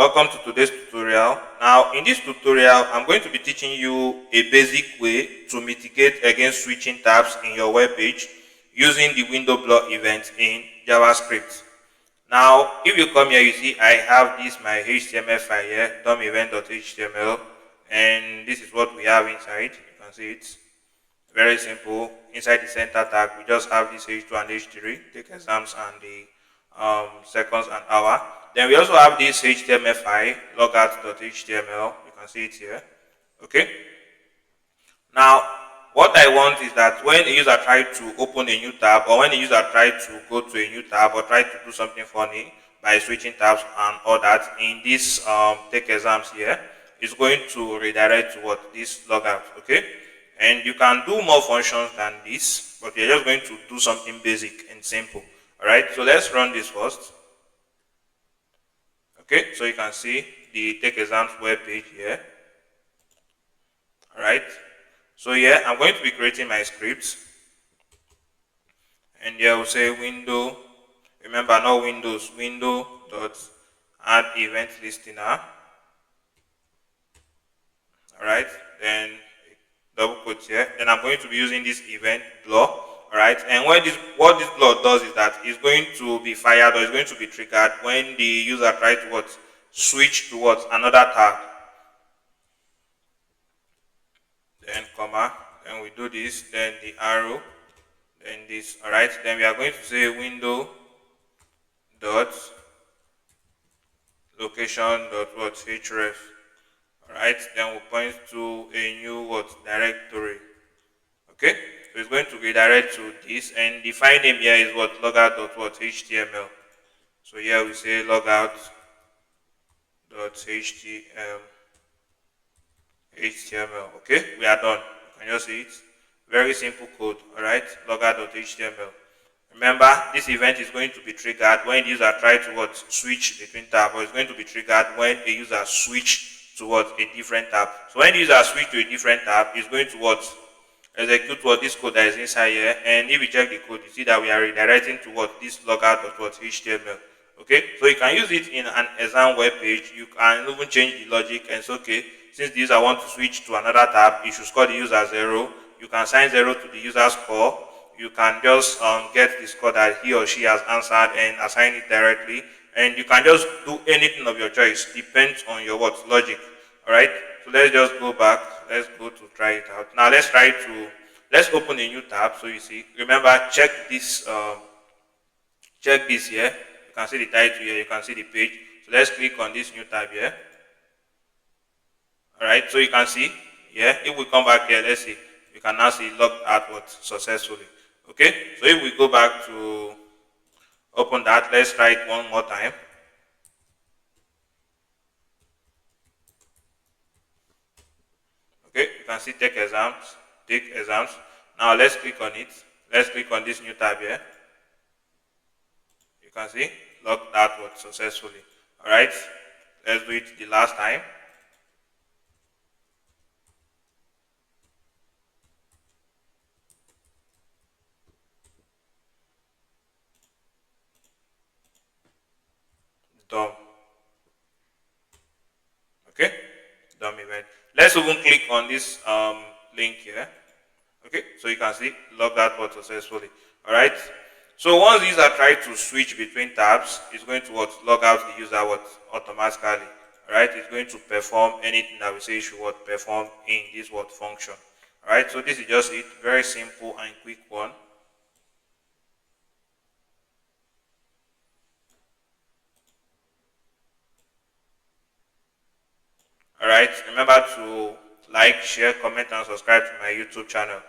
Welcome to today's tutorial. Now in this tutorial I'm going to be teaching you a basic way to mitigate against switching tabs in your web page using the window blur event in JavaScript. Now if you come here, you see I have this my HTML file here, DOM-event.html, and this is what we have inside. You can see it. Very simple. Inside the center tag we just have this H2 and H3, take exams and the seconds and hour. Then we also have this HTML file, logout.html. You can see it here. Okay. Now, what I want is that when a user tries to open a new tab, or when a user tries to go to a new tab, or try to do something funny by switching tabs and all that, in this take exams here, is going to redirect to what this logout. Okay. And you can do more functions than this, but we're just going to do something basic and simple. Alright, so let's run this first. Okay, so you can see the take exams web page here. Alright, so here I'm going to be creating my scripts, and here we'll say window, remember not windows, window dot add event listener. Alright, then double quote here. Then I'm going to be using this event blur. Alright, and what this blur does is that it's going to be fired, or it's going to be triggered when the user tries to switch towards another tab. Then comma, then we do this, then the arrow, then this. Alright, then we are going to say window dot location dot href. Alright, then we'll point to a new directory. Okay, so it's going to redirect to this, and the file name here is logout.html. So here we say logout.html. Okay, we are done. You can just see it. Very simple code. Alright, logout.html. Remember, this event is going to be triggered when the user tries to switch between tabs, or it's going to be triggered when a user switch towards a different tab. So when the user switch to a different tab, it's going to execute this code that is inside here, and if you check the code, you see that we are redirecting to this logout.html. Okay, so you can use it in an exam web page. You can even change the logic, and it's okay. Since the user wants to switch to another tab, you should score the user 0. You can assign 0 to the user's score. You can just get the score that he or she has answered and assign it directly, and you can just do anything of your choice. Depends on your logic. All right, so let's just go back. Let's go to try it out. Now let's open a new tab. So you see, remember, check this here. You can see the title here, you can see the page. So let's click on this new tab here. Alright, so you can see here, if we come back here, let's see, you can now see logged out successfully. Okay, so if we go back to open that, let's try it one more time. Okay, you can see take exams. Now let's click on it. Let's click on this new tab here. You can see logged out successfully. Alright, let's do it the last time. DOM. Okay, DOM event. Let's even click on this link here. Okay, so you can see logged out successfully. Alright, so once the user tries to switch between tabs, it's going to log out the user automatically. Alright, it's going to perform anything that we say it should perform in this function. Alright, so this is just it. Very simple and quick one. Alright, remember to like, share, comment, and subscribe to my YouTube channel.